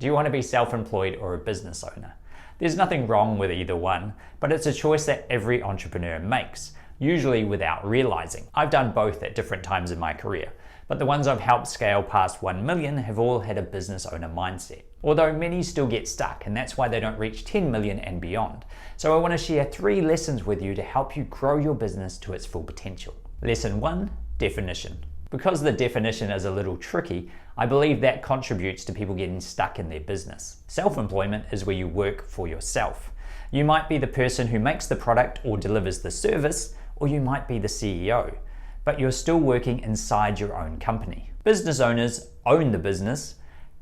Do you want to be self-employed or a business owner? There's nothing wrong with either one, but it's a choice that every entrepreneur makes, usually without realizing. I've done both at different times in my career, but the ones I've helped scale past 1 million have all had a business owner mindset. Although many still get stuck, and that's why they don't reach 10 million and beyond. So I want to share 3 lessons with you to help you grow your business to its full potential. Lesson 1, definition. Because the definition is a little tricky, I believe that contributes to people getting stuck in their business. Self-employment is where you work for yourself. You might be the person who makes the product or delivers the service, or you might be the CEO, but you're still working inside your own company. Business owners own the business,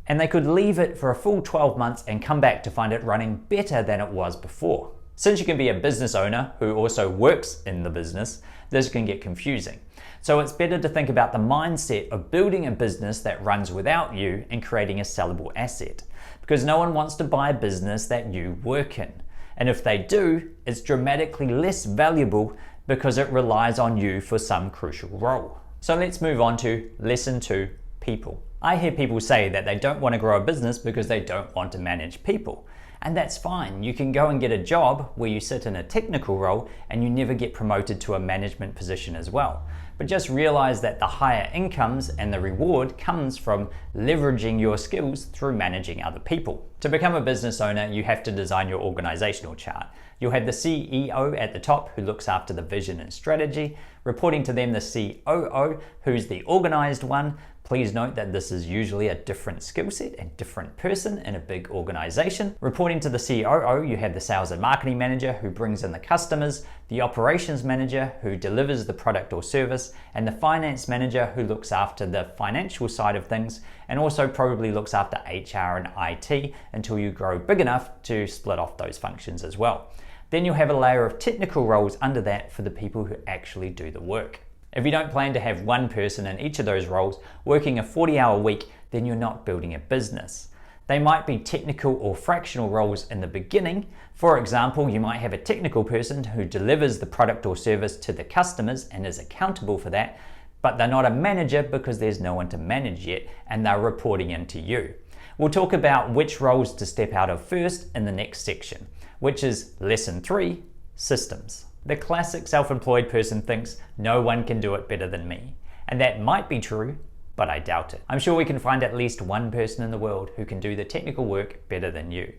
and they could leave it for a full 12 months and come back to find it running better than it was before. Since you can be a business owner who also works in the business, this can get confusing. So it's better to think about the mindset of building a business that runs without you and creating a sellable asset. Because no one wants to buy a business that you work in. And if they do, it's dramatically less valuable because it relies on you for some crucial role. So let's move on to lesson 2, people. I hear people say that they don't want to grow a business because they don't want to manage people. And that's fine. You can go and get a job where you sit in a technical role and you never get promoted to a management position as well. But just realize that the higher incomes and the reward comes from leveraging your skills through managing other people. To become a business owner, you have to design your organizational chart. You'll have the CEO at the top who looks after the vision and strategy, reporting to them the COO, who's the organized one. Please note that this is usually a different skill set and different person in a big organization. Reporting to the COO, you have the sales and marketing manager who brings in the customers, the operations manager who delivers the product or service, and the finance manager who looks after the financial side of things and also probably looks after HR and IT until you grow big enough to split off those functions as well. Then you'll have a layer of technical roles under that for the people who actually do the work. If you don't plan to have one person in each of those roles working a 40-hour week, then you're not building a business. They might be technical or fractional roles in the beginning. For example, you might have a technical person who delivers the product or service to the customers and is accountable for that, but they're not a manager because there's no one to manage yet and they're reporting into you. We'll talk about which roles to step out of first in the next section, which is lesson 3, systems. The classic self-employed person thinks no one can do it better than me. And that might be true, but I doubt it. I'm sure we can find at least one person in the world who can do the technical work better than you.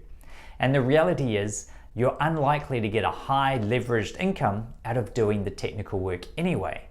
And the reality is, you're unlikely to get a high leveraged income out of doing the technical work anyway.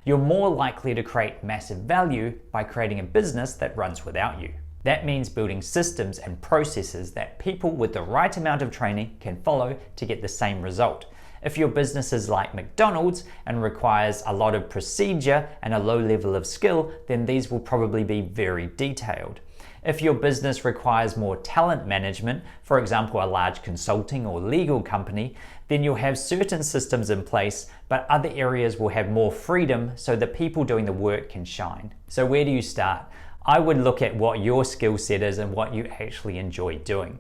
You're more likely to create massive value by creating a business that runs without you. That means building systems and processes that people with the right amount of training can follow to get the same result. If your business is like McDonald's and requires a lot of procedure and a low level of skill, then these will probably be very detailed. If your business requires more talent management, for example, a large consulting or legal company, then you'll have certain systems in place, but other areas will have more freedom so the people doing the work can shine. So where do you start? I would look at what your skill set is and what you actually enjoy doing.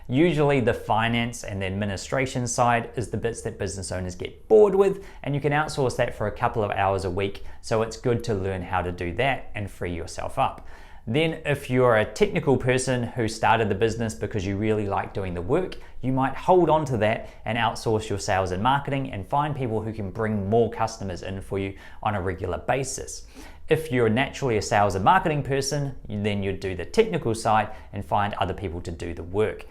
Usually the finance and the administration side is the bits that business owners get bored with, and you can outsource that for a couple of hours a week, so it's good to learn how to do that and free yourself up. Then if you're a technical person who started the business because you really like doing the work, you might hold on to that and outsource your sales and marketing and find people who can bring more customers in for you on a regular basis. If you're naturally a sales and marketing person, then you'd do the technical side and find other people to do the work.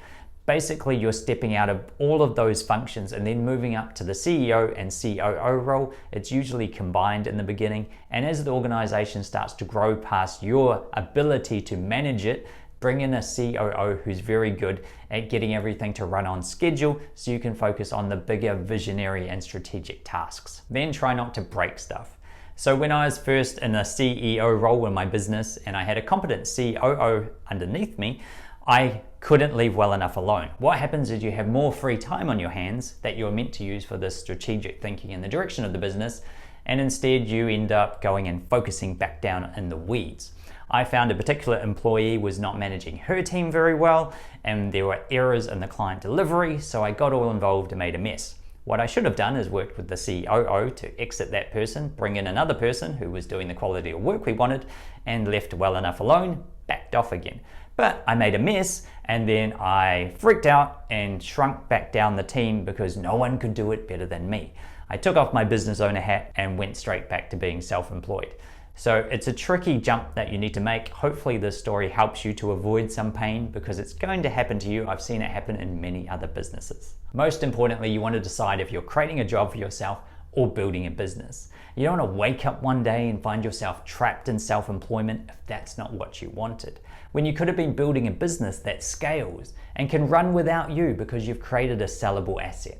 Basically, you're stepping out of all of those functions and then moving up to the CEO and COO role. It's usually combined in the beginning, and as the organization starts to grow past your ability to manage it, bring in a COO who's very good at getting everything to run on schedule so you can focus on the bigger visionary and strategic tasks. Then try not to break stuff. So when I was first in a CEO role in my business and I had a competent COO underneath me, I couldn't leave well enough alone. What happens is you have more free time on your hands that you're meant to use for this strategic thinking in the direction of the business, and instead you end up going and focusing back down in the weeds. I found a particular employee was not managing her team very well, and there were errors in the client delivery, so I got all involved and made a mess. What I should have done is worked with the COO to exit that person, bring in another person who was doing the quality of work we wanted, and left well enough alone, backed off again. But I made a mess, and then I freaked out and shrunk back down the team because no one could do it better than me. I took off my business owner hat and went straight back to being self-employed. So it's a tricky jump that you need to make. Hopefully this story helps you to avoid some pain because it's going to happen to you. I've seen it happen in many other businesses. Most importantly, you want to decide if you're creating a job for yourself or building a business. You don't want to wake up one day and find yourself trapped in self-employment if that's not what you wanted, when you could have been building a business that scales and can run without you because you've created a sellable asset.